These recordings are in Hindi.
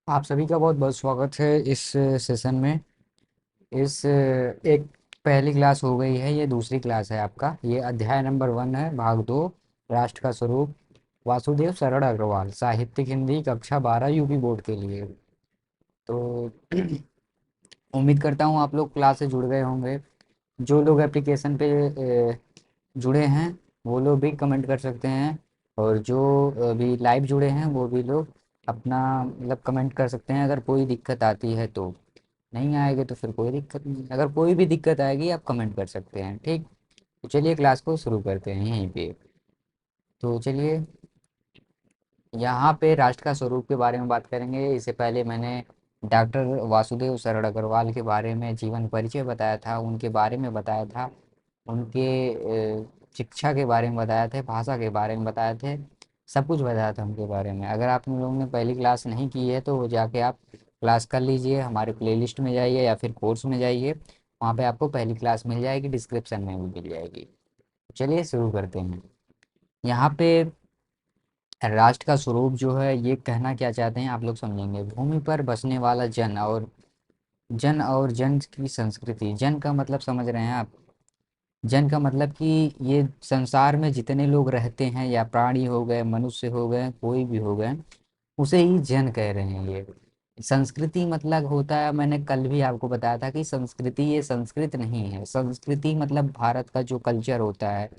आप सभी का बहुत बहुत स्वागत है इस सेशन में। एक पहली क्लास हो गई है, ये दूसरी क्लास है आपका। ये अध्याय नंबर 1 है, भाग 2, राष्ट्र का स्वरूप। वासुदेव शरण अग्रवाल, साहित्यिक हिंदी, कक्षा 12, यूपी बोर्ड के लिए। तो उम्मीद करता हूँ आप लोग क्लास से जुड़ गए होंगे। जो लोग एप्लीकेशन पे जुड़े हैं वो लोग भी कमेंट कर सकते हैं, और जो अभी लाइव जुड़े हैं वो भी लोग अपना मतलब कमेंट कर सकते हैं। अगर कोई दिक्कत आती है तो, नहीं आएगी तो फिर कोई दिक्कत नहीं। अगर कोई भी दिक्कत आएगी आप कमेंट कर सकते हैं, ठीक। तो चलिए क्लास को शुरू करते हैं यहीं पे। तो चलिए, यहाँ पे राष्ट्र का स्वरूप के बारे में बात करेंगे। इससे पहले मैंने डॉक्टर वासुदेव शरण अग्रवाल के बारे में जीवन परिचय बताया था, उनके बारे में बताया था, उनके शिक्षा के बारे में बताया थे, भाषा के बारे में बताए थे, सब कुछ बताया था उनके बारे में। अगर आप लोगों ने पहली क्लास नहीं की है तो वो जाके आप क्लास कर लीजिए, हमारे प्लेलिस्ट में जाइए या फिर कोर्स में जाइए, वहाँ पे आपको पहली क्लास मिल जाएगी, डिस्क्रिप्शन में भी मिल जाएगी। चलिए शुरू करते हैं। यहाँ पे राष्ट्र का स्वरूप जो है ये कहना क्या चाहते हैं आप लोग समझेंगे। भूमि पर बसने वाला जन की संस्कृति। जन का मतलब समझ रहे हैं आप। जन का मतलब कि ये संसार में जितने लोग रहते हैं, या प्राणी हो गए, मनुष्य हो गए, कोई भी हो गए, उसे ही जन कह रहे हैं ये। संस्कृति मतलब होता है, मैंने कल भी आपको बताया था कि संस्कृति ये संस्कृत नहीं है। संस्कृति मतलब भारत का जो कल्चर होता है,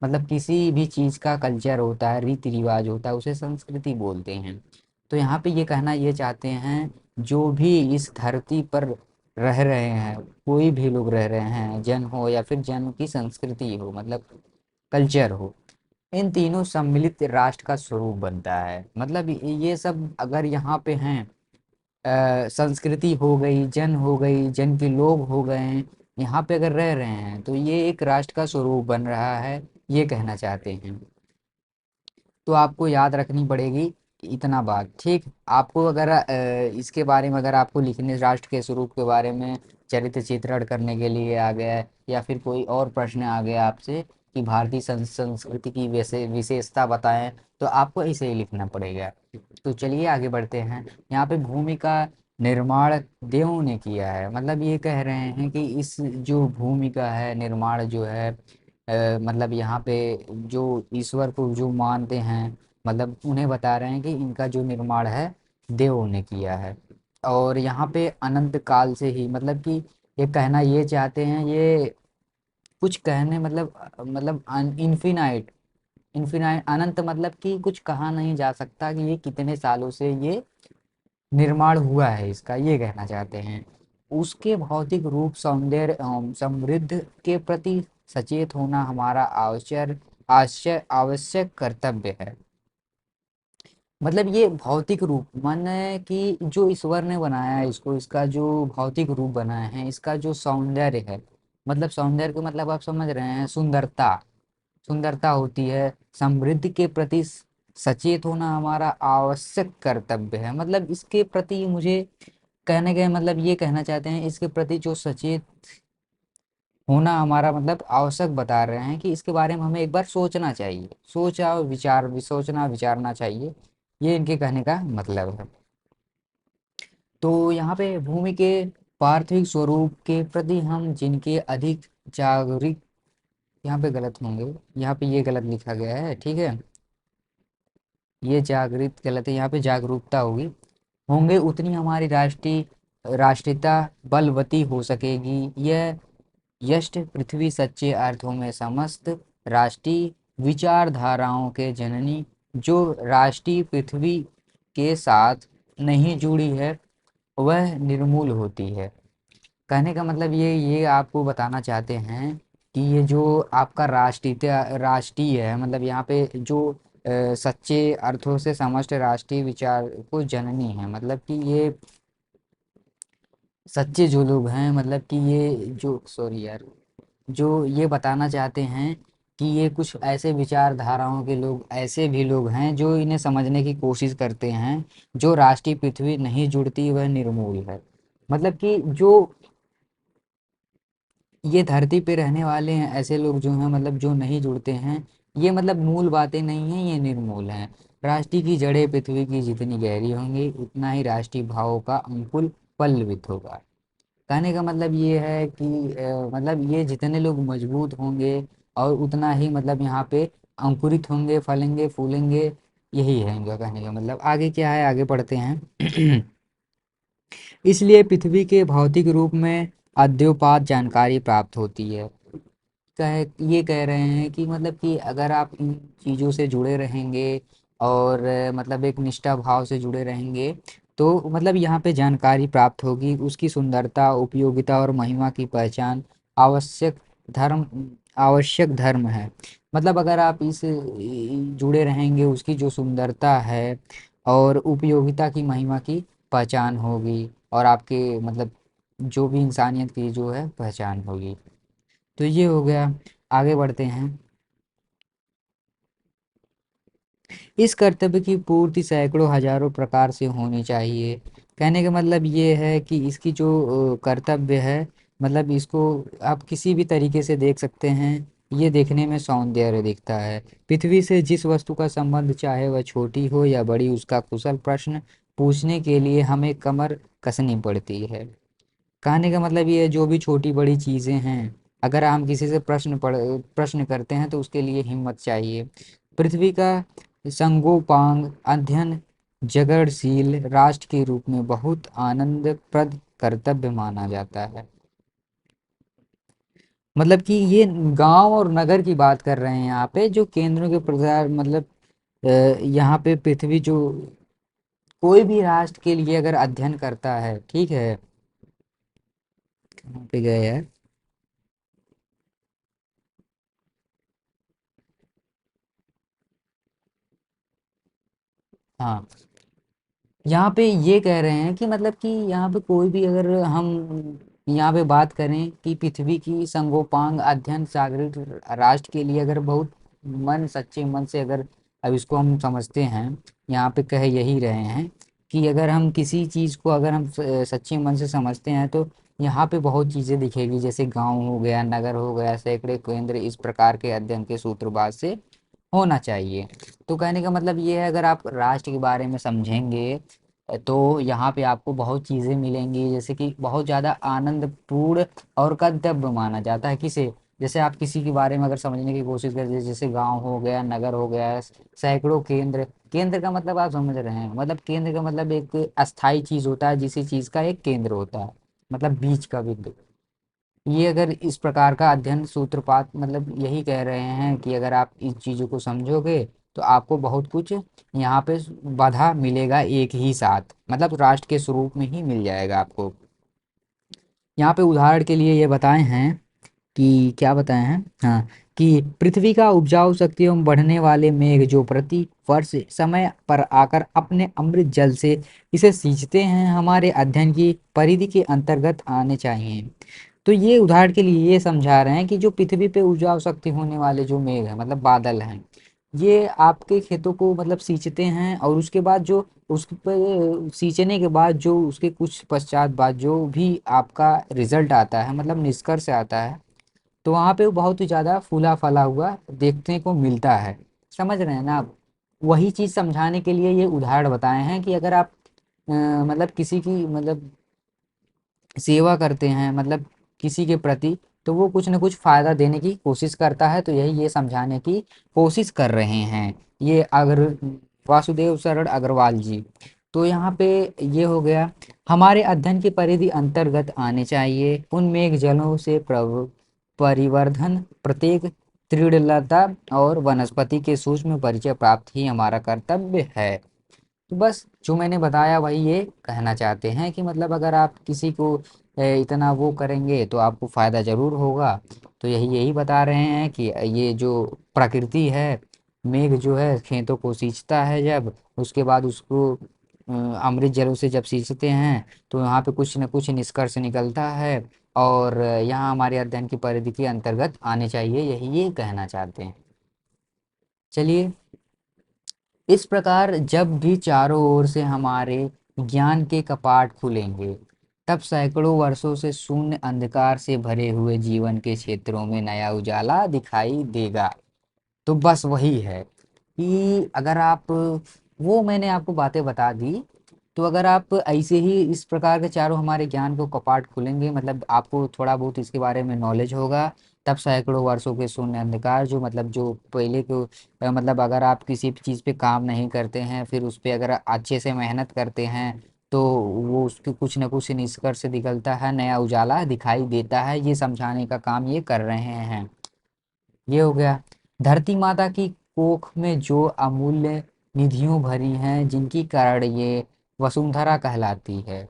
मतलब किसी भी चीज़ का कल्चर होता है, रीति रिवाज होता है, उसे संस्कृति बोलते हैं। तो यहाँ पे ये कहना ये चाहते हैं, जो भी इस धरती पर रह रहे हैं, कोई भी लोग रह रहे हैं, जन हो या फिर जन की संस्कृति हो, मतलब कल्चर हो, इन तीनों सम्मिलित राष्ट्र का स्वरूप बनता है। मतलब ये सब अगर यहाँ पे हैं, संस्कृति हो गई, जन हो गई, जन के लोग हो गए, यहाँ पे अगर रह रहे हैं तो ये एक राष्ट्र का स्वरूप बन रहा है, ये कहना चाहते हैं। तो आपको याद रखनी पड़ेगी इतना बात, ठीक। आपको अगर इसके बारे में अगर आपको लिखने, राष्ट्र के स्वरूप के बारे में चरित्र चित्रण करने के लिए आ गया है, या फिर कोई और प्रश्न आ गया आपसे कि भारतीय संस्कृति की वैसे विशेषता बताएं, तो आपको ऐसे ही लिखना पड़ेगा। तो चलिए आगे बढ़ते हैं। यहाँ पे भूमि का निर्माण देवों ने किया है, मतलब ये कह रहे हैं कि इस जो भूमि का है निर्माण जो है, मतलब यहाँ पे जो ईश्वर को जो मानते हैं, मतलब उन्हें बता रहे हैं कि इनका जो निर्माण है देवों ने किया है। और यहाँ पे अनंत काल से ही, मतलब कि ये कहना ये चाहते हैं, ये कुछ कहने मतलब इन्फिनाइट, इन्फिनाइट अनंत, मतलब कि कुछ कहा नहीं जा सकता कि ये कितने सालों से ये निर्माण हुआ है इसका, ये कहना चाहते हैं। उसके भौतिक रूप, सौंदर्य एवं समृद्ध के प्रति सचेत होना हमारा आवश्यक कर्तव्य है। मतलब ये भौतिक रूप माने कि जो ईश्वर ने बनाया है इसको, इसका जो भौतिक रूप बनाया है, इसका जो सौंदर्य है, मतलब सौंदर्य का मतलब आप समझ रहे हैं, सुंदरता, सुंदरता होती है। समृद्धि के प्रति सचेत होना हमारा आवश्यक कर्तव्य है। मतलब इसके प्रति मुझे कहने के मतलब ये कहना चाहते हैं, इसके प्रति जो सचेत होना हमारा मतलब आवश्यक बता रहे हैं कि इसके बारे में हमें एक बार सोचना चाहिए, सोचना विचारना चाहिए, ये इनके कहने का मतलब है। तो यहाँ पे भूमि के पार्थिव स्वरूप के प्रति हम जिनके अधिक जागरूक, यहाँ पे गलत होंगे, यहाँ पे ये गलत लिखा गया है, ठीक है, ये जागृत गलत है, यहाँ पे जागरूकता होगी, होंगे, उतनी हमारी राष्ट्रीयता बलवती हो सकेगी। यह यष्ट पृथ्वी सच्चे अर्थों में समस्त राष्ट्रीय विचारधाराओं के जननी, जो राष्ट्रीय पृथ्वी के साथ नहीं जुड़ी है वह निर्मूल होती है। कहने का मतलब ये आपको बताना चाहते हैं कि ये जो आपका राष्ट्रीय है, मतलब यहाँ पे जो सच्चे अर्थों से समस्त राष्ट्रीय विचार को जननी है, मतलब कि ये सच्चे जो लोग हैं, मतलब कि ये जो, सॉरी यार, जो ये बताना चाहते हैं कि ये कुछ ऐसे विचारधाराओं के लोग, ऐसे भी लोग हैं जो इन्हें समझने की कोशिश करते हैं। जो राष्ट्रीय पृथ्वी नहीं जुड़ती वह निर्मूल है, मतलब कि जो ये धरती पे रहने वाले हैं ऐसे लोग जो हैं, मतलब जो नहीं जुड़ते हैं, ये मतलब मूल बातें नहीं हैं, ये निर्मूल हैं। राष्ट्रीय की जड़ें पृथ्वी की जितनी गहरी होंगी उतना ही राष्ट्रीय भावों का अंकुर पल्लवित होगा। कहने का मतलब ये है कि मतलब ये जितने लोग मजबूत होंगे और उतना ही मतलब यहाँ पे अंकुरित होंगे, फलेंगे, फूलेंगे। यही है इनका कहने का मतलब। आगे क्या है, आगे पढ़ते हैं। इसलिए पृथ्वी के भौतिक रूप में अद्ययोपात जानकारी प्राप्त होती है। ये कह रहे हैं कि मतलब कि अगर आप इन चीज़ों से जुड़े रहेंगे और मतलब एक निष्ठा भाव से जुड़े रहेंगे तो मतलब यहाँ पे जानकारी प्राप्त होगी, उसकी सुंदरता, उपयोगिता और महिमा की पहचान आवश्यक धर्म आवश्यक धर्म है। मतलब अगर आप इस जुड़े रहेंगे, उसकी जो सुंदरता है और उपयोगिता की महिमा की पहचान होगी और आपके मतलब जो भी इंसानियत की जो है पहचान होगी। तो ये हो गया। आगे बढ़ते हैं। इस कर्तव्य की पूर्ति सैकड़ों हजारों प्रकार से होनी चाहिए। कहने का मतलब ये है कि इसकी जो कर्तव्य है मतलब इसको आप किसी भी तरीके से देख सकते हैं। ये देखने में सौंदर्य दिखता है। पृथ्वी से जिस वस्तु का संबंध चाहे वह छोटी हो या बड़ी, उसका कुशल प्रश्न पूछने के लिए हमें कमर कसनी पड़ती है। कहने का मतलब ये है जो भी छोटी बड़ी चीज़ें हैं, अगर हम किसी से प्रश्न करते हैं तो उसके लिए हिम्मत चाहिए। पृथ्वी का संगोपांग अध्ययन जगड़शील राष्ट्र के रूप में बहुत आनंदप्रद कर्तव्य माना जाता है। मतलब कि ये गांव और नगर की बात कर रहे हैं यहाँ पे, जो केंद्रों के प्रकार मतलब यहाँ पे पृथ्वी जो कोई भी राष्ट्र के लिए अगर अध्ययन करता है, ठीक है। कहाँ पे गए यार। हाँ, यहाँ पे ये कह रहे हैं कि मतलब कि यहाँ पे कोई भी अगर हम यहाँ पे बात करें कि पृथ्वी की संगोपांग अध्ययन सागरिक राष्ट्र के लिए अगर बहुत मन सच्चे मन से अगर अब इसको हम समझते हैं, यहाँ पे कह यही रहे हैं कि अगर हम किसी चीज़ को अगर हम सच्चे मन से समझते हैं तो यहाँ पे बहुत चीज़ें दिखेगी, जैसे गांव हो गया, नगर हो गया, सैकड़े केंद्र, इस प्रकार के अध्ययन के सूत्रपात से होना चाहिए। तो कहने का मतलब ये है अगर आप राष्ट्र के बारे में समझेंगे तो यहाँ पे आपको बहुत चीज़ें मिलेंगी, जैसे कि बहुत ज़्यादा आनंदपूर्ण और कर्तव्य माना जाता है किसे। जैसे आप किसी के बारे में अगर समझने की कोशिश करें, जैसे गांव हो गया, नगर हो गया, सैकड़ों केंद्र। केंद्र का मतलब आप समझ रहे हैं, मतलब केंद्र का मतलब एक अस्थाई चीज़ होता है, जिस चीज़ का एक केंद्र होता है, मतलब बीच का बिंदु। ये अगर इस प्रकार का अध्ययन सूत्रपात मतलब यही कह रहे हैं कि अगर आप इस चीज़ों को समझोगे तो आपको बहुत कुछ यहाँ पे बाधा मिलेगा एक ही साथ, मतलब राष्ट्र के स्वरूप में ही मिल जाएगा आपको। यहाँ पे उदाहरण के लिए ये बताए हैं कि क्या बताए हैं, हाँ, कि पृथ्वी का उपजाऊ शक्ति एवं बढ़ने वाले मेघ जो प्रति वर्ष समय पर आकर अपने अमृत जल से इसे सींचते हैं, हमारे अध्ययन की परिधि के अंतर्गत आने चाहिए। तो ये उदाहरण के लिए ये समझा रहे हैं कि जो पृथ्वी पे उपजाऊ शक्ति होने वाले जो मेघ है मतलब बादल हैं, ये आपके खेतों को मतलब सींचते हैं और उसके बाद जो उस पे सींचने के बाद जो उसके कुछ पश्चात बाद जो भी आपका रिजल्ट आता है मतलब निष्कर्ष आता है, तो वहाँ पे बहुत ही ज़्यादा फूला फला हुआ देखने को मिलता है। समझ रहे हैं ना आप। वही चीज़ समझाने के लिए ये उदाहरण बताए हैं कि अगर आप मतलब किसी की मतलब सेवा करते हैं मतलब किसी के प्रति, तो वो कुछ न कुछ फायदा देने की कोशिश करता है, तो यही ये समझाने की कोशिश कर रहे हैं ये अगर वासुदेव शरण अग्रवाल जी। तो यहाँ पे ये हो गया। हमारे अध्ययन की परिधि अंतर्गत आने चाहिए उन मेघ जलों से परिवर्धन, प्रत्येक तृणलता और वनस्पति के सूक्ष्म परिचय प्राप्त ही हमारा कर्तव्य है। तो बस जो मैंने बताया वही ये कहना चाहते हैं कि मतलब अगर आप किसी को इतना वो करेंगे तो आपको फ़ायदा ज़रूर होगा। तो यही यही बता रहे हैं कि ये जो प्रकृति है, मेघ जो है खेतों को सींचता है, जब उसके बाद उसको अमृत जलों से जब सींचते हैं तो यहाँ पे कुछ न कुछ निष्कर्ष निकलता है और यहाँ हमारे अध्ययन की परिधि के अंतर्गत आने चाहिए, यही ये कहना चाहते हैं। चलिए, इस प्रकार जब भी चारों ओर से हमारे ज्ञान के कपाट खुलेंगे, तब सैकड़ों वर्षों से शून्य अंधकार से भरे हुए जीवन के क्षेत्रों में नया उजाला दिखाई देगा। तो बस वही है कि अगर आप वो मैंने आपको बातें बता दी। तो अगर आप ऐसे ही इस प्रकार के चारों हमारे ज्ञान को कपाट खुलेंगे, मतलब आपको थोड़ा बहुत इसके बारे में नॉलेज होगा, तब सैकड़ों वर्षों के शून्य अंधकार जो मतलब जो पहले को मतलब अगर आप किसी भी चीज़ पे काम नहीं करते हैं, फिर उस पे अगर अच्छे से मेहनत करते हैं, तो वो उसके कुछ न कुछ निष्कर्ष निकलता है, नया उजाला दिखाई देता है, ये समझाने का काम ये कर रहे हैं। ये हो गया। धरती माता की कोख में जो अमूल्य निधियों भरी हैं, जिनकी कारण ये वसुंधरा कहलाती है,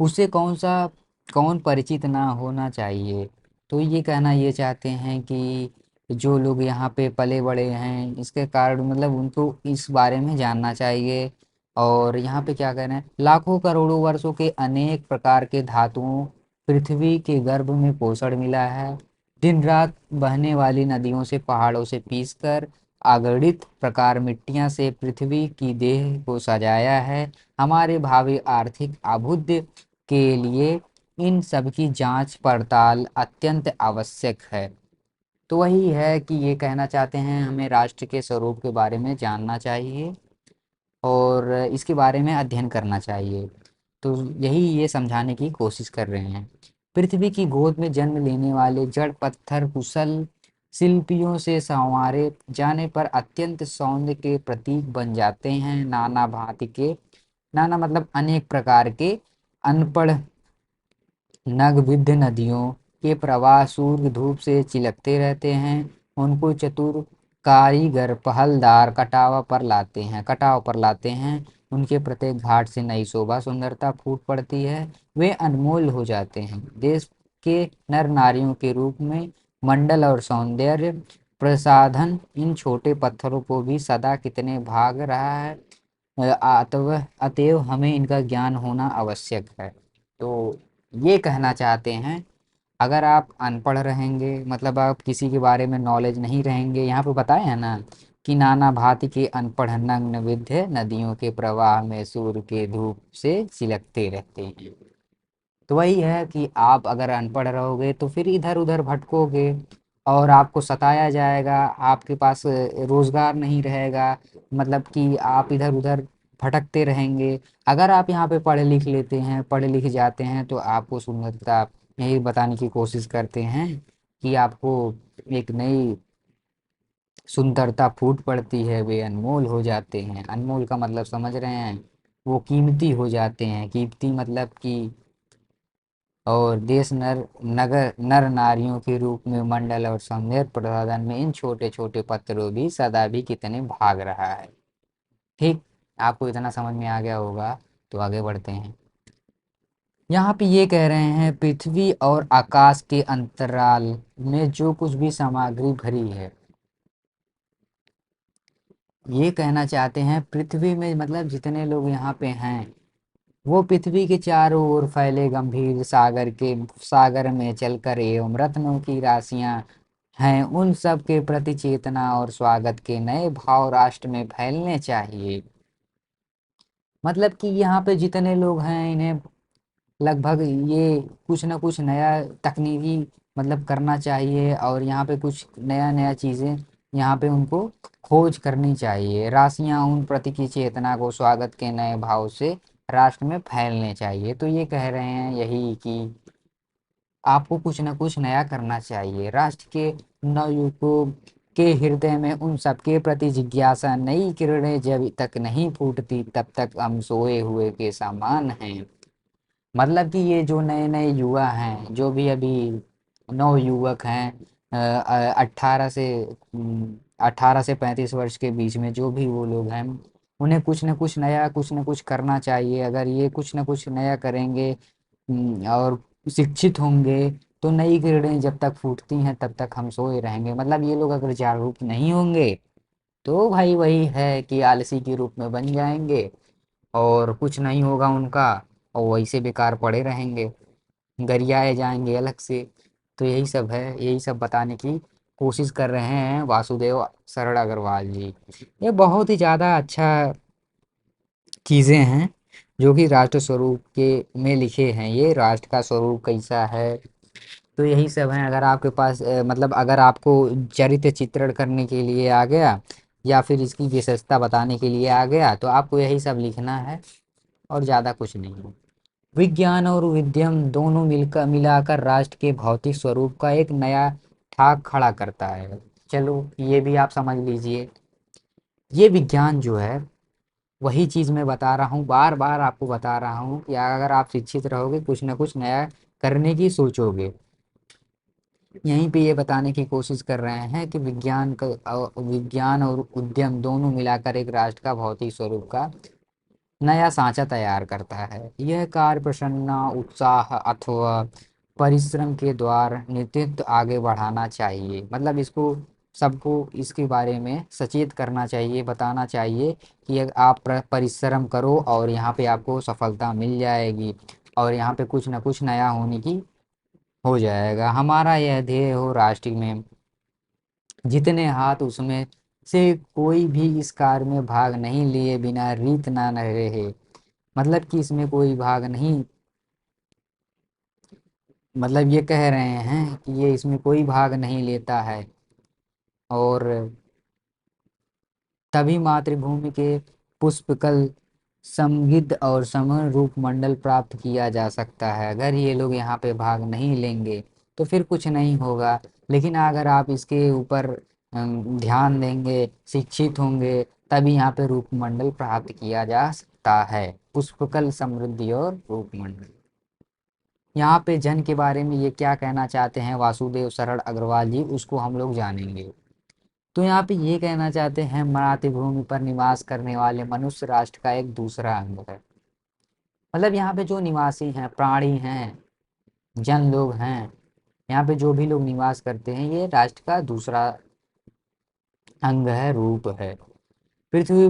उसे कौन परिचित ना होना चाहिए। तो ये कहना ये चाहते हैं कि जो लोग यहाँ पे पले बड़े हैं, इसके कारण मतलब उनको इस बारे में जानना चाहिए। और यहाँ पे क्या कह रहे हैं, लाखों करोड़ों वर्षों के अनेक प्रकार के धातुओं पृथ्वी के गर्भ में पोषण मिला है। दिन रात बहने वाली नदियों से, पहाड़ों से पीसकर अगणित प्रकार मिट्टियां से पृथ्वी की देह को सजाया है। हमारे भावी आर्थिक अभ्युदय के लिए इन सब की जांच पड़ताल अत्यंत आवश्यक है। तो वही है कि ये कहना चाहते हैं, हमें राष्ट्र के स्वरूप के बारे में जानना चाहिए और इसके बारे में अध्ययन करना चाहिए। तो यही ये समझाने की कोशिश कर रहे हैं। पृथ्वी की गोद में जन्म लेने वाले जड़ पत्थर कुशल शिल्पियों से संवारे जाने पर अत्यंत सौंदर्य के प्रतीक बन जाते हैं। नाना भांति के, नाना मतलब अनेक प्रकार के अनपढ़ नगविद्ध नदियों के प्रवाह सूर्य धूप से चिलकते रहते हैं। उनको चतुर कारीगर पहलदार कटाव पर लाते हैं। उनके प्रत्येक घाट से नई शोभा सुंदरता फूट पड़ती है। वे अनमोल हो जाते हैं। देश के नर नारियों के रूप में मंडल और सौंदर्य प्रसाधन इन छोटे पत्थरों को भी सदा कितने भाग रहा है। अतएव हमें इनका ज्ञान होना आवश्यक है। तो ये कहना चाहते हैं, अगर आप अनपढ़ रहेंगे, मतलब आप किसी के बारे में नॉलेज नहीं रहेंगे, यहाँ पे बताया है ना कि नाना भांति के अनपढ़ नग्न विद्य नदियों के प्रवाह में सूर्य के धूप से सिलकते रहते हैं। तो वही है कि आप अगर अनपढ़ रहोगे तो फिर इधर उधर भटकोगे और आपको सताया जाएगा, आपके पास रोजगार नहीं रहेगा, मतलब कि आप इधर उधर भटकते रहेंगे। अगर आप यहाँ पे पढ़ लिख लेते हैं, पढ़ लिख जाते हैं, तो आपको सुंदरता यही बताने की कोशिश करते हैं कि आपको एक नई सुंदरता फूट पड़ती है, वे अनमोल हो जाते हैं। अनमोल का मतलब समझ रहे हैं, वो कीमती हो जाते हैं। कीमती मतलब कि और देश नर नारियों के रूप में मंडल और सौंदर्य प्रसाधन में इन छोटे छोटे पत्थरों भी सदा भी कितने भाग रहा है। ठीक, आपको इतना समझ में आ गया होगा। तो आगे बढ़ते हैं। यहाँ पे ये कह रहे हैं, पृथ्वी और आकाश के अंतराल में जो कुछ भी सामग्री भरी है, ये कहना चाहते हैं पृथ्वी में मतलब जितने लोग यहाँ पे हैं, वो पृथ्वी के चारों ओर फैले गंभीर सागर में चलकर एवं रत्नों की राशियां हैं, उन सब के प्रति चेतना और स्वागत के नए भाव राष्ट्र में फैलने चाहिए। मतलब कि यहाँ पे जितने लोग हैं, इन्हें लगभग ये कुछ ना कुछ नया तकनीकी मतलब करना चाहिए, और यहाँ पे कुछ नया नया चीज़ें यहाँ पे उनको खोज करनी चाहिए। राशियाँ उन प्रति की चेतना को स्वागत के नए भाव से राष्ट्र में फैलने चाहिए। तो ये कह रहे हैं यही कि आपको कुछ ना कुछ नया करना चाहिए। राष्ट्र के नवयुवकों के हृदय में उन सबके प्रति जिज्ञासा, नई किरणें जब तक नहीं फूटती तब तक हम सोए हुए के समान हैं। मतलब कि ये जो नए नए युवा हैं, जो भी अभी नव युवक हैं, 18 से 35 वर्ष के बीच में जो भी वो लोग हैं, उन्हें कुछ ना कुछ नया कुछ ना कुछ करना चाहिए। अगर ये कुछ ना कुछ नया करेंगे और शिक्षित होंगे, तो नई किरणें जब तक फूटती हैं तब तक हम सोए रहेंगे। मतलब ये लोग अगर जागरूक नहीं होंगे, तो भाई वही है कि आलसी के रूप में बन जाएंगे और कुछ नहीं होगा उनका, और वैसे बेकार पड़े रहेंगे, गरियाए जाएंगे अलग से। तो यही सब है, यही सब बताने की कोशिश कर रहे हैं वासुदेव सरड़ अग्रवाल जी। ये बहुत ही ज़्यादा अच्छा चीज़ें हैं जो कि राष्ट्र स्वरूप के में लिखे हैं। ये राष्ट्र का स्वरूप कैसा है, तो यही सब है। अगर आपके पास मतलब अगर आपको चरित्र चित्रण करने के लिए आ गया, या फिर इसकी विशेषता बताने के लिए आ गया, तो आपको यही सब लिखना है और ज़्यादा कुछ नहीं है। विज्ञान और उद्यम दोनों मिलाकर राष्ट्र के भौतिक स्वरूप का एक नया ठाक खड़ा करता है। चलो ये भी आप समझ लीजिए। ये विज्ञान जो है, वही चीज़ मैं बता रहा हूँ, बार बार आपको बता रहा हूँ कि अगर आप शिक्षित रहोगे, कुछ ना कुछ नया करने की सोचोगे। यहीं पे ये बताने की कोशिश कर रहे हैं कि विज्ञान और उद्यम दोनों मिलाकर एक राष्ट्र का भौतिक स्वरूप का नया सांचा तैयार करता है। यह कार्य प्रसन्ना, उत्साह अथवा परिश्रम के द्वारा नेतृत्व आगे बढ़ाना चाहिए। मतलब इसको सबको इसके बारे में सचेत करना चाहिए, बताना चाहिए कि आप परिश्रम करो और यहाँ पे आपको सफलता मिल जाएगी और यहाँ पे कुछ ना कुछ नया होने की हो जाएगा। हमारा यह ध्येय हो राष्ट्र में जितने हाथ उसमें से कोई भी इस कार्य में भाग नहीं लिए बिना रीत ना न रहे। मतलब कि इसमें कोई भाग नहीं, मतलब ये कह रहे हैं कि ये इसमें कोई भाग नहीं लेता है और तभी मातृभूमि के पुष्पकल समृद्ध और समर रूप मंडल प्राप्त किया जा सकता है। अगर ये लोग यहाँ पे भाग नहीं लेंगे तो फिर कुछ नहीं होगा। लेकिन अगर आप इसके ऊपर ध्यान देंगे, शिक्षित होंगे, तभी यहाँ पे रूप मंडल प्राप्त किया जा सकता है। पुष्पकल समृद्धि और रूप मंडल। यहाँ पे जन के बारे में ये क्या कहना चाहते हैं वासुदेव शरण अग्रवाल जी, उसको हम लोग जानेंगे। तो यहाँ पे ये कहना चाहते हैं मातृभूमि पर निवास करने वाले मनुष्य राष्ट्र का एक दूसरा अंग है। मतलब यहाँ पे जो निवासी हैं, प्राणी हैं, जन लोग हैं, यहाँ पे जो भी लोग निवास करते हैं, ये राष्ट्र का दूसरा अंग है, रूप है। पृथ्वी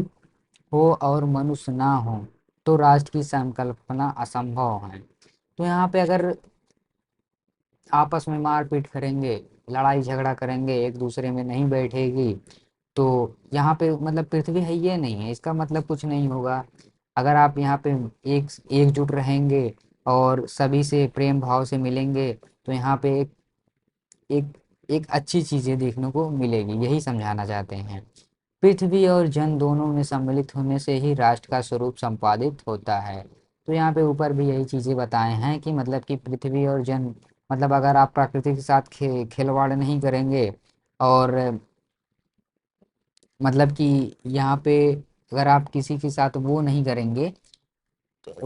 हो और मनुष्य ना हो तो राष्ट्र की संकल्पना असंभव है। तो यहाँ पे अगर आपस में मारपीट करेंगे, लड़ाई झगड़ा करेंगे, एक दूसरे में नहीं बैठेगी, तो यहाँ पे मतलब पृथ्वी है ये नहीं है, इसका मतलब कुछ नहीं होगा। अगर आप यहाँ पे एक एकजुट रहेंगे और सभी से प्रेम भाव से मिलेंगे, तो यहाँ पे एक एक अच्छी चीजें देखने को मिलेगी, यही समझाना चाहते हैं। पृथ्वी और जन दोनों में सम्मिलित होने से ही राष्ट्र का स्वरूप संपादित होता है। तो यहाँ पे ऊपर भी यही चीजें बताए हैं कि मतलब कि पृथ्वी और जन, मतलब अगर आप प्रकृति के साथ खिलवाड़ नहीं करेंगे और मतलब कि यहाँ पे अगर आप किसी के साथ वो नहीं करेंगे,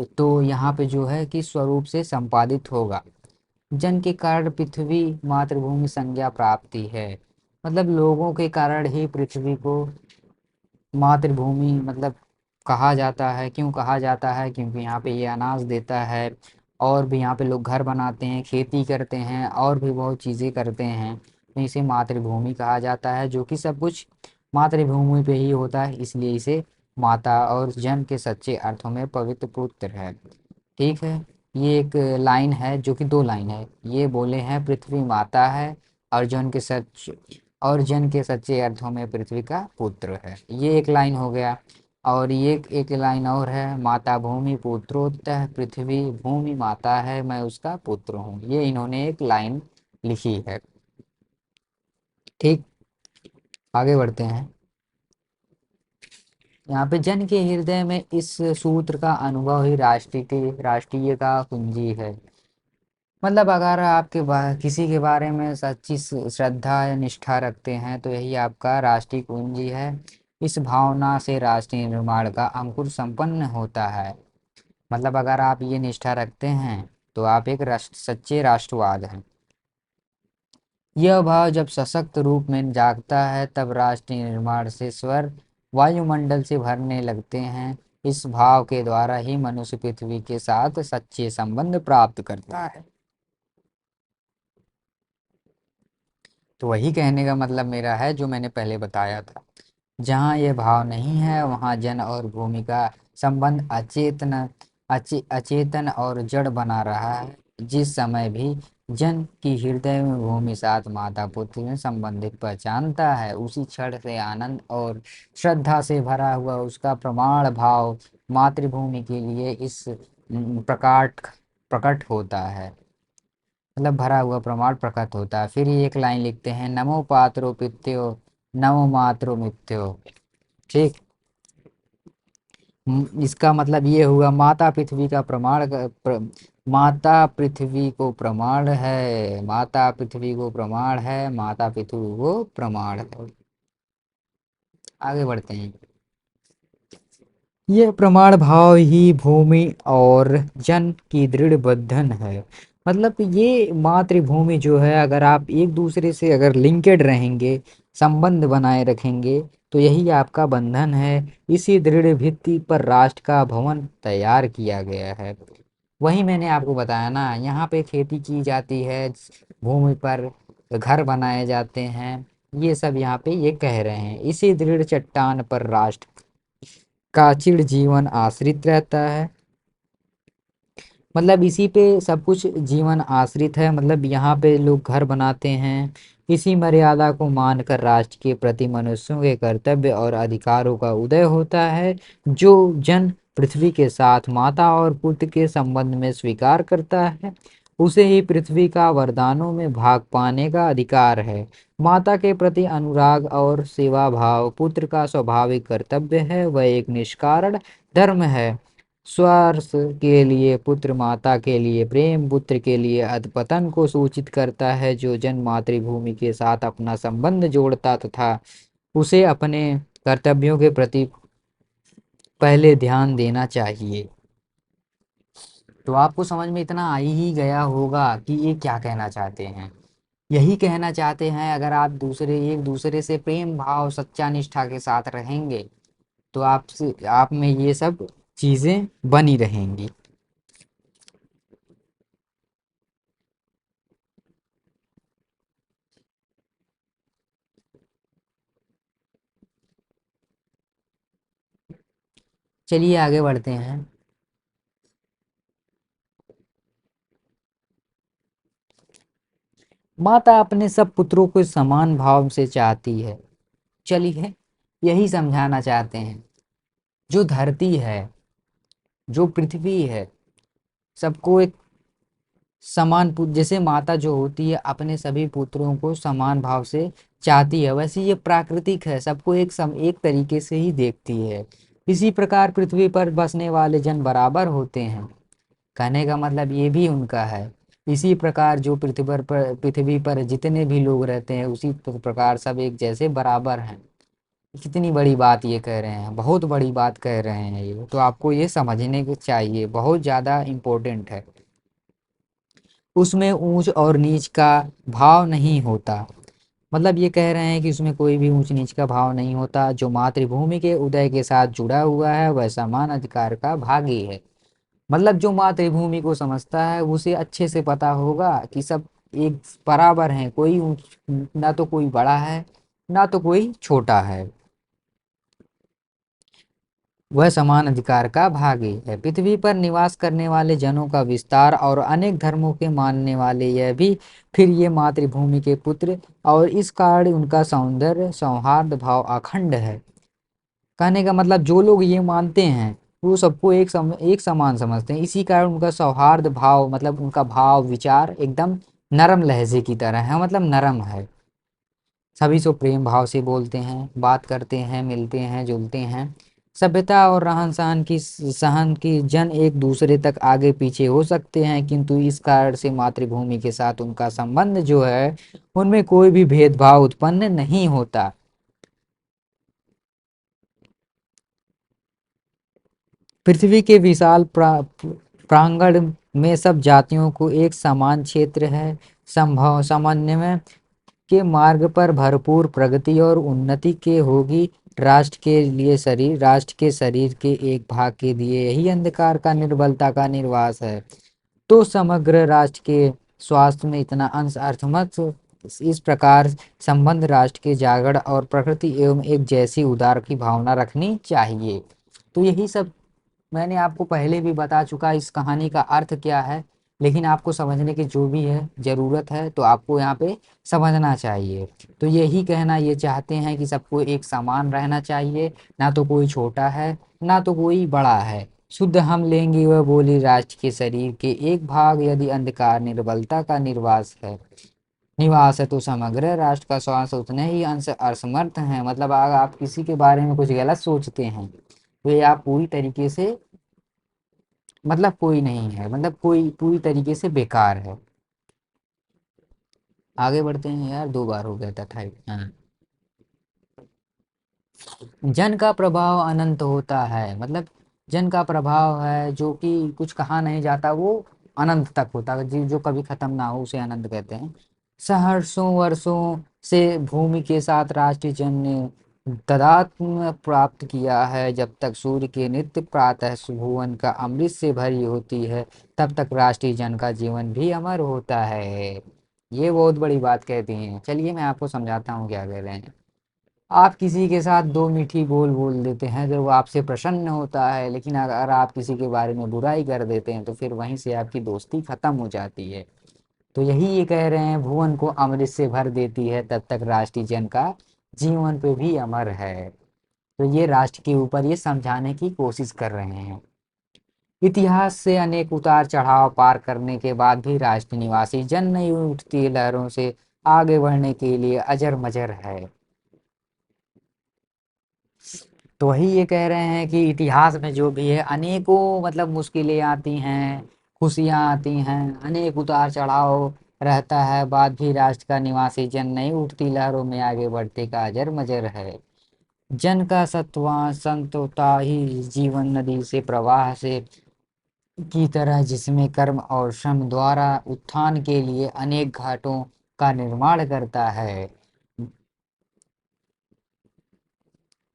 तो यहाँ पे जो है कि स्वरूप से संपादित होगा। जन के कारण पृथ्वी मातृभूमि संज्ञा प्राप्ति है। मतलब लोगों के कारण ही पृथ्वी को मातृभूमि मतलब कहा जाता है। क्यों कहा जाता है? क्योंकि यहाँ पे ये अनाज देता है और भी यहाँ पे लोग घर बनाते हैं, खेती करते हैं और भी बहुत चीज़ें करते हैं, तो इसे मातृभूमि कहा जाता है। जो कि सब कुछ मातृभूमि पे ही होता है, इसलिए इसे माता और जन के सच्चे अर्थों में पवित्र पुत्र है। ठीक है। ये एक लाइन है जो कि दो लाइन है। ये बोले हैं पृथ्वी माता है और जन के सच्चे अर्थों में पृथ्वी का पुत्र है। ये एक लाइन हो गया। और ये एक लाइन और है, माता भूमि पुत्रोतः पृथ्वी भूमि माता है मैं उसका पुत्र हूँ। ये इन्होंने एक लाइन लिखी है। ठीक, आगे बढ़ते हैं। यहाँ पे जन के हृदय में इस सूत्र का अनुभव ही राष्ट्रीय का कुंजी है। मतलब अगर आपके किसी के बारे में सच्ची श्रद्धा या निष्ठा रखते हैं, तो यही आपका राष्ट्रीय पूंजी है। इस भावना से राष्ट्रीय निर्माण का अंकुर संपन्न होता है। मतलब अगर आप ये निष्ठा रखते हैं, तो आप एक सच्चे राष्ट्रवाद हैं। यह भाव जब सशक्त रूप में जागता है, तब राष्ट्रीय निर्माण से स्वर वायुमंडल से भरने लगते हैं। इस भाव के द्वारा ही मनुष्य पृथ्वी के साथ सच्चे संबंध प्राप्त करता है। तो वही कहने का मतलब मेरा है जो मैंने पहले बताया था। जहाँ ये भाव नहीं है, वहाँ जन और भूमि का संबंध अचेतन और जड़ बना रहा है। जिस समय भी जन की हृदय में भूमि साथ माता पुत्र में संबंधित पहचानता है, उसी क्षण से आनंद और श्रद्धा से भरा हुआ उसका प्रमाण भाव मातृभूमि के लिए इस प्रकाट प्रकट होता है। मतलब भरा हुआ प्रमाण प्रकट होता है। फिर ये एक लाइन लिखते हैं, नमो पात्रो पित्यो नमो मातरो मित्यो। ठीक। इसका मतलब ये हुआ माता पृथ्वी का माता पृथ्वी को प्रमाण है, माता पृथ्वी को प्रमाण है, माता पृथ्वी को प्रमाण है। आगे बढ़ते हैं। ये प्रमाण भाव ही भूमि और जन की दृढ़ बंधन है। मतलब ये मातृभूमि जो है, अगर आप एक दूसरे से अगर लिंकेड रहेंगे, संबंध बनाए रखेंगे, तो यही आपका बंधन है। इसी दृढ़ भित्ति पर राष्ट्र का भवन तैयार किया गया है। वही मैंने आपको बताया ना, यहाँ पे खेती की जाती है, भूमि पर घर बनाए जाते हैं, ये सब यहाँ पे ये कह रहे हैं। इसी दृढ़ चट्टान पर राष्ट्र का चिर जीवन आश्रित रहता है। मतलब इसी पे सब कुछ जीवन आश्रित है। मतलब यहाँ पे लोग घर बनाते हैं। इसी मर्यादा को मानकर राष्ट्र के प्रति मनुष्यों के कर्तव्य और अधिकारों का उदय होता है। जो जन पृथ्वी के साथ माता और पुत्र के संबंध में स्वीकार करता है, उसे ही पृथ्वी का वरदानों में भाग पाने का अधिकार है। माता के प्रति अनुराग और सेवा भाव पुत्र का स्वाभाविक कर्तव्य है, वह एक निष्कारण धर्म है। स्वार्थ के लिए पुत्र, माता के लिए प्रेम, पुत्र के लिए अधपतन को सूचित करता है। जो जन मातृभूमि के साथ अपना संबंध जोड़ता तथा उसे अपने कर्तव्यों के प्रति पहले ध्यान देना चाहिए। तो आपको समझ में इतना आ ही गया होगा कि ये क्या कहना चाहते हैं। यही कहना चाहते हैं, अगर आप एक दूसरे से प्रेम भाव सच्चा निष्ठा के साथ रहेंगे, तो आपसे आप में ये सब चीजें बनी रहेंगी। चलिए आगे बढ़ते हैं। माता अपने सब पुत्रों को समान भाव से चाहती है। चलिए यही समझाना चाहते हैं। जो धरती है, जो पृथ्वी है, सबको एक समान जैसे माता जो होती है अपने सभी पुत्रों को समान भाव से चाहती है, वैसे ये प्राकृतिक है, सबको एक तरीके से ही देखती है। इसी प्रकार पृथ्वी पर बसने वाले जन बराबर होते हैं। कहने का मतलब ये भी उनका है। इसी प्रकार जो पृथ्वी पर जितने भी लोग रहते हैं, उसी प्रकार सब एक जैसे बराबर हैं। कितनी बड़ी बात ये कह रहे हैं, बहुत बड़ी बात कह रहे हैं ये, तो आपको ये समझने के चाहिए, बहुत ज़्यादा इम्पोर्टेंट है। उसमें ऊंच और नीच का भाव नहीं होता। मतलब ये कह रहे हैं कि उसमें कोई भी ऊंच नीच का भाव नहीं होता। जो मातृभूमि के उदय के साथ जुड़ा हुआ है, वह समान अधिकार का भागी है। मतलब जो मातृभूमि को समझता है, उसे अच्छे से पता होगा कि सब एक बराबर हैं, कोई ना तो कोई बड़ा है, ना तो कोई छोटा है, वह समान अधिकार का भागी है। पृथ्वी पर निवास करने वाले जनों का विस्तार और अनेक धर्मों के मानने वाले यह भी फिर ये मातृभूमि के पुत्र, और इस कारण उनका सौंदर्य सौहार्द भाव अखंड है। कहने का मतलब जो लोग ये मानते हैं, वो सबको एक समान समझते हैं। इसी कारण उनका सौहार्द भाव, मतलब उनका भाव विचार एकदम नरम लहजे की तरह है, मतलब नरम है। सभी से प्रेम भाव से बोलते हैं, बात करते हैं, मिलते हैं, जुलते हैं। सभ्यता और रहन सहन की जन एक दूसरे तक आगे पीछे हो सकते हैं, किंतु इस कारण से मातृभूमि के साथ उनका संबंध जो है, उनमें कोई भी भेदभाव उत्पन्न नहीं होता। पृथ्वी के विशाल प्रांगण में सब जातियों को एक समान क्षेत्र है। संभव समन्वय के मार्ग पर भरपूर प्रगति और उन्नति के होगी। राष्ट्र के शरीर के एक भाग के लिए यही अंधकार का निर्बलता का निर्वास है। तो समग्र राष्ट्र के स्वास्थ्य में इतना अंश अर्थमत। इस प्रकार संबंध राष्ट्र के जागरण और प्रकृति एवं एक जैसी उदार की भावना रखनी चाहिए। तो यही सब मैंने आपको पहले भी बता चुका इस कहानी का अर्थ क्या है, लेकिन आपको समझने की जो भी है ज़रूरत है, तो आपको यहाँ पे समझना चाहिए। तो यही कहना ये चाहते हैं कि सबको एक समान रहना चाहिए, ना तो कोई छोटा है, ना तो कोई बड़ा है। शुद्ध हम लेंगे वह बोली राष्ट्र के शरीर के एक भाग, यदि अंधकार निर्बलता का निर्वास है। निवास है तो समग्र राष्ट्र का स्वास्थ्य उतने ही अंश असमर्थ हैं। मतलब अगर आप किसी के बारे में कुछ गलत सोचते हैं तो ये आप पूरी तरीके से, मतलब कोई नहीं है, मतलब कोई पूरी तरीके से बेकार है। आगे बढ़ते हैं यार, 2 बार हो गया था टाइप। हाँ। जन का प्रभाव अनंत होता है। मतलब जन का प्रभाव है जो कि कुछ कहा नहीं जाता, वो अनंत तक होता है, जो कभी खत्म ना हो उसे अनंत कहते हैं। सहर्षों वर्षों से भूमि के साथ राष्ट्रीय जन ने तादात्म्य प्राप्त किया है। जब तक सूर्य के नित्य प्रातः भुवन का अमृत से भरी होती है, तब तक राष्ट्रीय जन का जीवन भी अमर होता है। ये बहुत बड़ी बात कहती हैं। चलिए मैं आपको समझाता हूँ क्या कह रहे हैं। आप किसी के साथ 2 मीठी बोल बोल देते हैं तो वो आपसे प्रसन्न होता है, लेकिन अगर आप किसी के बारे में बुराई कर देते हैं तो फिर वहीं से आपकी दोस्ती खत्म हो जाती है। तो यही ये कह रहे हैं, भुवन को अमृत से भर देती है, तब तक राष्ट्रीय जन का जीवन पे भी अमर है। तो ये राष्ट्र के ऊपर ये समझाने की कोशिश कर रहे हैं। इतिहास से अनेक उतार चढ़ाव पार करने के बाद भी राष्ट्र निवासी जन नई उठती लहरों से आगे बढ़ने के लिए अजर मजर है। तो वही ये कह रहे हैं कि इतिहास में जो भी है अनेकों मतलब मुश्किलें आती हैं, खुशियां आती हैं, अनेक उतार चढ़ाव रहता है, बाद भी राष्ट्र का निवासी जन नहीं उठती लहरों में आगे बढ़ते का अजर मजर है। जन का सत्वा संतोता ही जीवन नदी से प्रवाह से की तरह, जिसमें कर्म और श्रम द्वारा उत्थान के लिए अनेक घाटों का निर्माण करता है।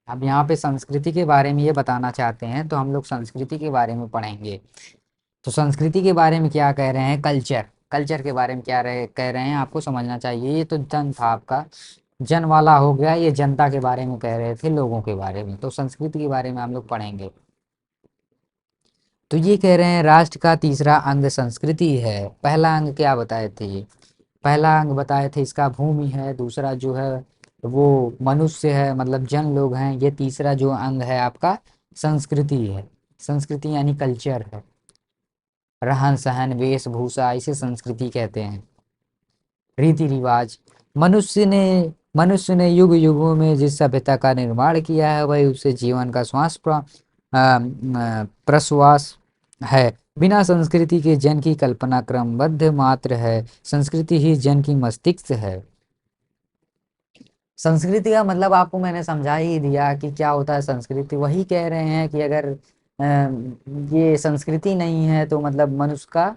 अब यहाँ पे संस्कृति के बारे में ये बताना चाहते हैं, तो हम लोग संस्कृति के बारे में पढ़ेंगे। तो संस्कृति के बारे में क्या कह रहे हैं, कल्चर, कल्चर के बारे में क्या कह रहे हैं आपको समझना चाहिए। ये तो जन था आपका, जन वाला हो गया, ये जनता के बारे में कह रहे थे, लोगों के बारे में। तो संस्कृति के बारे में हम लोग पढ़ेंगे। तो ये कह रहे हैं राष्ट्र का तीसरा अंग संस्कृति है। पहला अंग क्या बताए थे ये? पहला अंग बताए थे इसका भूमि है, दूसरा जो है वो मनुष्य है, मतलब जन लोग हैं। ये तीसरा जो अंग है आपका संस्कृति है। संस्कृति यानी कल्चर है, रहन सहन वेशभूषा, इसे संस्कृति कहते हैं। रीति रिवाज, मनुष्य ने युग युगों में जिस सभ्यता का निर्माण किया है वही उसे जीवन का प्रश्वास है। बिना संस्कृति के जन की कल्पना क्रमबद्ध मात्र है। संस्कृति ही जन की मस्तिष्क है। संस्कृति का मतलब आपको मैंने समझा ही दिया कि क्या होता है संस्कृति। वही कह रहे हैं कि अगर ये संस्कृति नहीं है तो मतलब मनुष्य का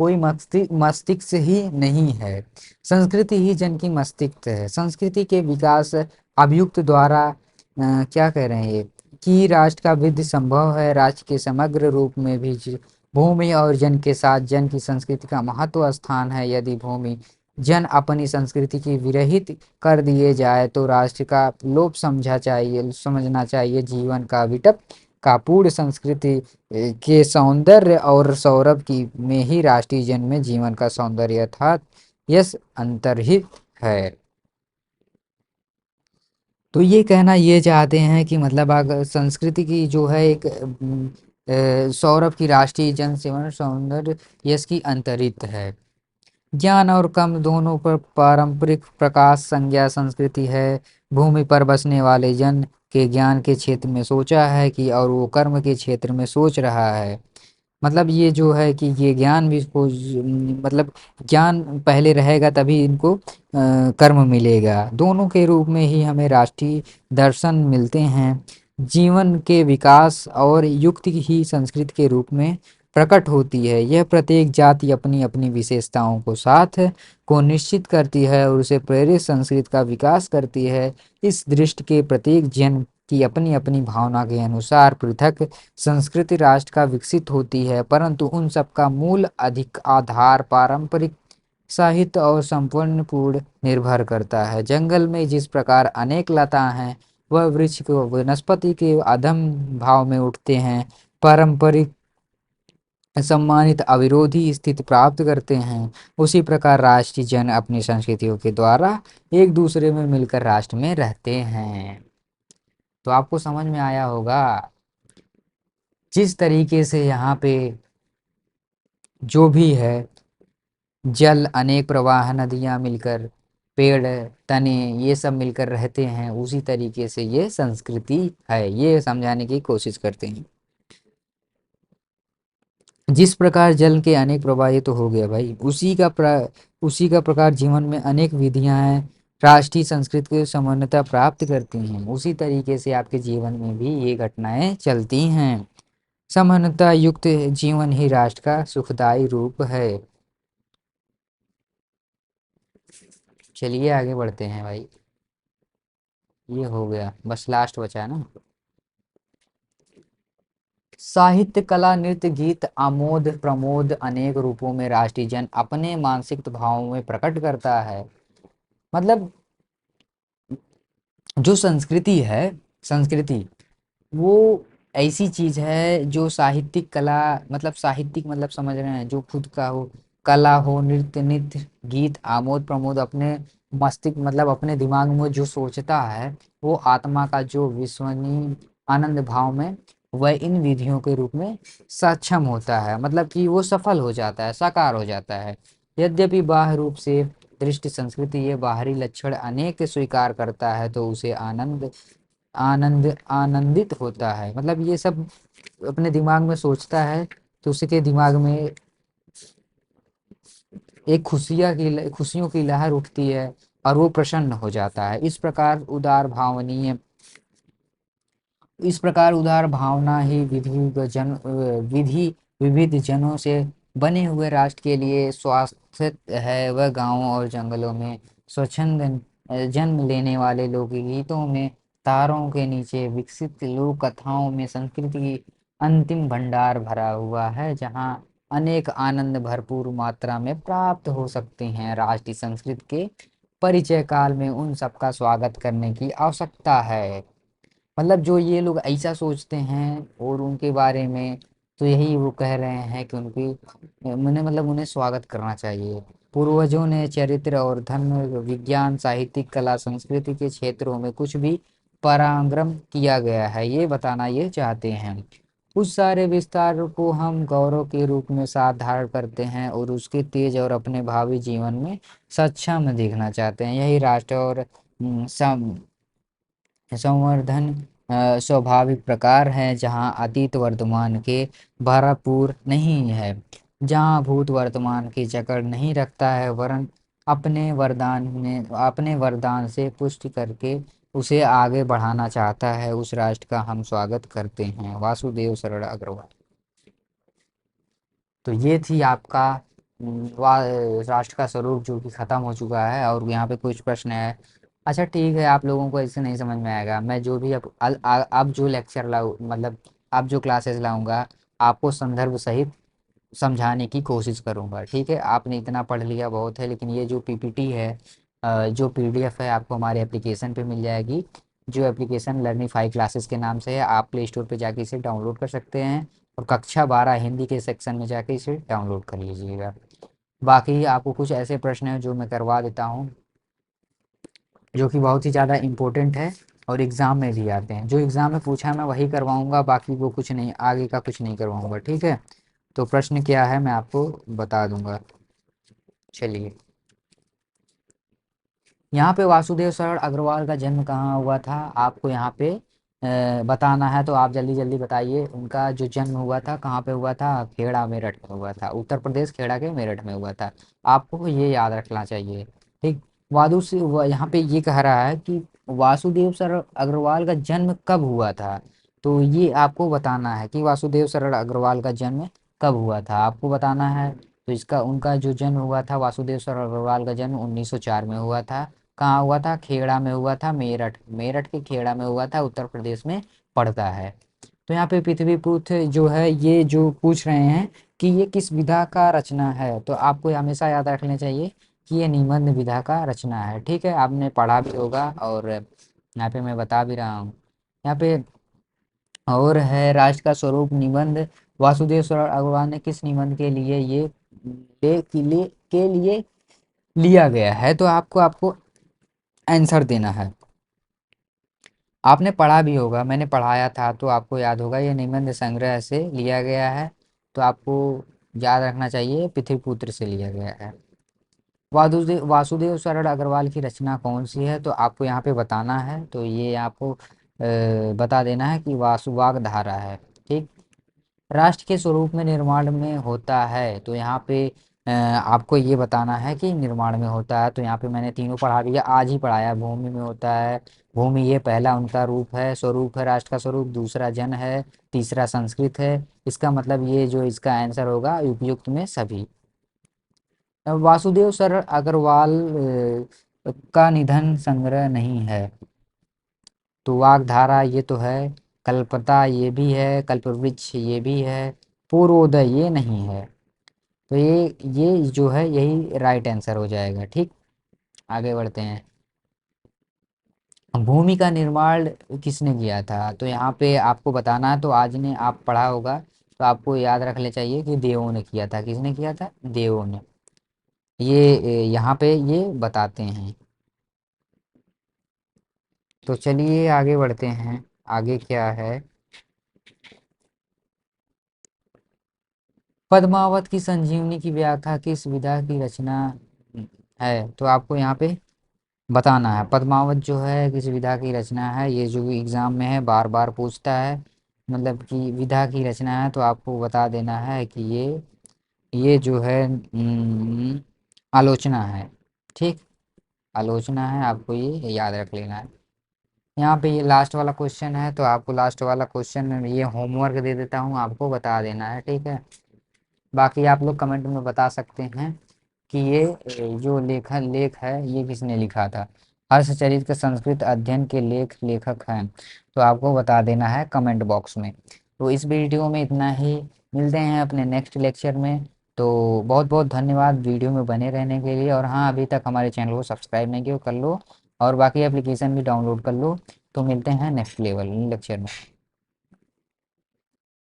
कोई मस्तिष्क ही नहीं है। संस्कृति ही जन की मस्तिष्क है। संस्कृति के विकास अभियुक्त द्वारा क्या कह रहे हैं ये, कि राष्ट्र का वृद्धि संभव है। राष्ट्र के समग्र रूप में भी भूमि और जन के साथ जन की संस्कृति का महत्व स्थान है। यदि भूमि जन अपनी संस्कृति की विरहित कर दिए जाए तो राष्ट्र का लोप समझना चाहिए। जीवन का विटप का पूर्ण संस्कृति के सौंदर्य और सौरभ की में ही राष्ट्रीय जन में जीवन का सौंदर्य अर्थात यश अंतर्हित है। तो ये कहना ये चाहते हैं कि मतलब अगर संस्कृति की जो है एक सौरभ की राष्ट्रीय जन जीवन सौंदर्य यश की अंतरित है। ज्ञान और कर्म दोनों पर पारंपरिक प्रकाश संज्ञा संस्कृति है। भूमि पर बसने वाले जन के ज्ञान के क्षेत्र में सोचा है कि और वो कर्म के क्षेत्र में सोच रहा है। मतलब ये जो है कि ये ज्ञान भी इसको मतलब ज्ञान पहले रहेगा तभी इनको कर्म मिलेगा। दोनों के रूप में ही हमें राष्ट्रीय दर्शन मिलते हैं। जीवन के विकास और युक्ति ही संस्कृत के रूप में प्रकट होती है। यह प्रत्येक जाति अपनी अपनी विशेषताओं को साथ को निश्चित करती है और उसे प्रेरित संस्कृत का विकास करती है। इस दृष्टि के प्रत्येक जन की अपनी अपनी भावना के अनुसार पृथक संस्कृति राष्ट्र का विकसित होती है, परंतु उन सब का मूल अधिक आधार पारंपरिक साहित्य और संपूर्ण पूर्ण निर्भर करता है। जंगल में जिस प्रकार अनेक लता हैं, वह वृक्ष को वनस्पति के अधम भाव में उठते हैं, पारंपरिक सम्मानित अविरोधी स्थिति प्राप्त करते हैं, उसी प्रकार राष्ट्रीय जन अपनी संस्कृतियों के द्वारा एक दूसरे में मिलकर राष्ट्र में रहते हैं। तो आपको समझ में आया होगा जिस तरीके से यहाँ पे जो भी है जल अनेक प्रवाह, नदियाँ मिलकर, पेड़, तने, ये सब मिलकर रहते हैं, उसी तरीके से ये संस्कृति है, ये समझाने की कोशिश करते हैं। जिस प्रकार जल के अनेक प्रवाह, ये तो हो गया भाई, उसी का प्रकार जीवन में अनेक विधियां हैं, राष्ट्रीय संस्कृति को समानता प्राप्त करती हैं, उसी तरीके से आपके जीवन में भी ये घटनाएं चलती हैं। समानता युक्त जीवन ही राष्ट्र का सुखदायी रूप है। चलिए आगे बढ़ते हैं भाई। ये हो गया, बस लास्ट बचा है ना। साहित्य, कला, नृत्य, गीत, आमोद प्रमोद अनेक रूपों में राष्ट्रीय जन अपने मानसिक भावों में प्रकट करता है। मतलब जो संस्कृति है, संस्कृति वो ऐसी चीज है जो साहित्यिक कला, मतलब साहित्यिक मतलब समझ रहे हैं, जो खुद का हो, कला हो, नृत्य, गीत, आमोद प्रमोद, अपने मस्तिष्क मतलब अपने दिमाग में जो सोचता है, वो आत्मा का जो विश्वनीय आनंद भाव में, वह इन विधियों के रूप में सक्षम होता है, मतलब कि वो सफल हो जाता है, साकार हो जाता है। यद्यपि बाह्य रूप से दृष्टि संस्कृति ये बाहरी लक्षण अनेक स्वीकार करता है, तो उसे आनंदित होता है, मतलब ये सब अपने दिमाग में सोचता है, तो उसके दिमाग में एक खुशियों की लहर उठती है, और वो प्रसन्न हो जाता है। इस प्रकार उदार भावना ही विधि विविध जनों से बने हुए राष्ट्र के लिए स्वास्थ्य है। वह गांवों और जंगलों में स्वच्छंद जन्म लेने वाले लोकगीतों में, तारों के नीचे विकसित लोक कथाओं में संस्कृति की अंतिम भंडार भरा हुआ है, जहां अनेक आनंद भरपूर मात्रा में प्राप्त हो सकते हैं। राष्ट्रीय संस्कृति के परिचय काल में उन सबका स्वागत करने की आवश्यकता है। मतलब जो ये लोग ऐसा सोचते हैं और उनके बारे में, तो यही वो कह रहे हैं कि उन्हें स्वागत करना चाहिए। पूर्वजों ने चरित्र और धर्म, विज्ञान, साहित्यिक, कला, संस्कृति के क्षेत्रों में कुछ भी पराक्रम किया गया है, ये बताना ये चाहते हैं। उस सारे विस्तार को हम गौरव के रूप में साथ धारण करते हैं, और उसके तेज और अपने भावी जीवन में सक्षम देखना चाहते हैं। यही राष्ट्र और संवर्धन स्वाभाविक प्रकार है, जहाँ अतीत वर्तमान के भरपूर नहीं है, जहाँ भूत वर्तमान की जकड़ नहीं रखता है, वरन अपने वरदान से पुष्टि करके उसे आगे बढ़ाना चाहता है, उस राष्ट्र का हम स्वागत करते हैं। वासुदेव शरण अग्रवाल। तो ये थी आपका राष्ट्र का स्वरूप, जो कि खत्म हो चुका है, और यहाँ पे कुछ प्रश्न है। अच्छा ठीक है, आप लोगों को ऐसे नहीं समझ में आएगा, मैं जो भी अब जो लेक्चर लाऊँ, मतलब अब जो क्लासेस लाऊंगा, आपको संदर्भ सहित समझाने की कोशिश करूंगा। ठीक है, आपने इतना पढ़ लिया बहुत है, लेकिन ये जो पीपीटी है, जो पीडीएफ है, आपको हमारे एप्लीकेशन पे मिल जाएगी। जो एप्लीकेशन लर्निफाई क्लासेस के नाम से है, आप प्ले स्टोर पे जाके इसे डाउनलोड कर सकते हैं, और कक्षा 12 हिंदी के सेक्शन में जाके इसे डाउनलोड कर लीजिएगा। बाकी आपको कुछ ऐसे प्रश्न हैं जो मैं करवा देता हूँ, जो कि बहुत ही ज़्यादा इम्पोर्टेंट है, और एग्ज़ाम में भी आते हैं। जो एग्ज़ाम में पूछा है मैं वही करवाऊँगा, बाकी वो कुछ नहीं, आगे का कुछ नहीं करवाऊँगा। ठीक है, तो प्रश्न क्या है मैं आपको बता दूंगा। चलिए, यहाँ पे वासुदेव शरण अग्रवाल का जन्म कहाँ हुआ था, आपको यहाँ पे बताना है, तो आप जल्दी जल्दी बताइए। उनका जो जन्म हुआ था कहाँ पे हुआ था, खेड़ा मेरठ में हुआ था, उत्तर प्रदेश खेड़ा के मेरठ में हुआ था। आपको ये याद रखना चाहिए। ठीक, यहाँ पे ये कह रहा है कि वासुदेव शरण अग्रवाल का जन्म कब हुआ था, तो ये आपको बताना है कि वासुदेव शरण अग्रवाल का जन्म कब हुआ था, आपको बताना है। तो इसका उनका जो जन्म हुआ था, वासुदेव शरण अग्रवाल का जन्म 1904 में हुआ था। कहाँ हुआ था, खेड़ा में हुआ था, मेरठ मेरठ के खेड़ा में हुआ था, उत्तर प्रदेश में पड़ता है। तो यहाँ पे पृथ्वी पुत्र जो है, ये जो पूछ रहे हैं कि ये किस विधा का रचना है, तो आपको हमेशा याद रखना चाहिए कि ये निबंध विधा का रचना है। ठीक है, आपने पढ़ा भी होगा, और यहाँ पे मैं बता भी रहा हूँ। यहाँ पे और है, राष्ट्र का स्वरूप निबंध। वासुदेव शरण अग्रवाल ने किस निबंध के लिए ये के लिए लिया गया है, तो आपको आपको आंसर देना है। आपने पढ़ा भी होगा, मैंने पढ़ाया था, तो आपको याद होगा, ये निबंध संग्रह से लिया गया है। तो आपको याद रखना चाहिए, पृथ्वीपुत्र से लिया गया है। वासुदेव शरण अग्रवाल की रचना कौन सी है, तो आपको यहाँ पे बताना है। तो ये आपको बता देना है कि वागधारा है। ठीक। राष्ट्र के स्वरूप में निर्माण में होता है, तो यहाँ पे आपको ये बताना है कि निर्माण में होता है। तो यहाँ पे मैंने तीनों पढ़ा दिया, आज ही पढ़ाया। भूमि में होता है, भूमि ये पहला उनका रूप है, स्वरूप है राष्ट्र का स्वरूप। दूसरा जन है, तीसरा संस्कृत है। इसका मतलब ये जो इसका आंसर होगा उपयुक्त में सभी। वासुदेव सर अग्रवाल का निधन संग्रह नहीं है, तो वागधारा ये तो है, कल्पता ये भी है, कल्पवृक्ष ये भी है, पूर्वोदय ये नहीं है। तो ये जो है यही राइट आंसर हो जाएगा। ठीक। आगे बढ़ते हैं। भूमि का निर्माण किसने किया था, तो यहाँ पे आपको बताना है। तो आज ने आप पढ़ा होगा, तो आपको याद रख ले चाहिए कि देवों ने किया था। किसने किया था? देवों ने। ये यहाँ पे ये बताते हैं। तो चलिए आगे बढ़ते हैं। आगे क्या है? पद्मावत की संजीवनी की व्याख्या किस विधा की रचना है, तो आपको यहाँ पे बताना है। पद्मावत जो है किस विधा की रचना है, ये जो एग्जाम में है बार बार पूछता है, मतलब कि विधा की रचना है। तो आपको बता देना है कि ये जो है आलोचना है। ठीक। आलोचना है, आपको ये याद रख लेना है। यहाँ पे ये लास्ट वाला क्वेश्चन है, तो आपको लास्ट वाला क्वेश्चन ये होमवर्क दे देता हूँ, आपको बता देना है। ठीक है। बाकी आप लोग कमेंट में बता सकते हैं कि ये जो लेख है ये किसने लिखा था। हर्षचरित के संस्कृत अध्ययन के लेखक हैं, तो आपको बता देना है कमेंट बॉक्स में। तो इस वीडियो में इतना ही, मिलते हैं अपने नेक्स्ट लेक्चर में। तो बहुत बहुत धन्यवाद वीडियो में बने रहने के लिए। और हाँ, अभी तक हमारे चैनल को सब्सक्राइब नहीं किया कर लो, और बाकी एप्लीकेशन भी डाउनलोड कर लो। तो मिलते हैं नेक्स्ट लेक्चर में।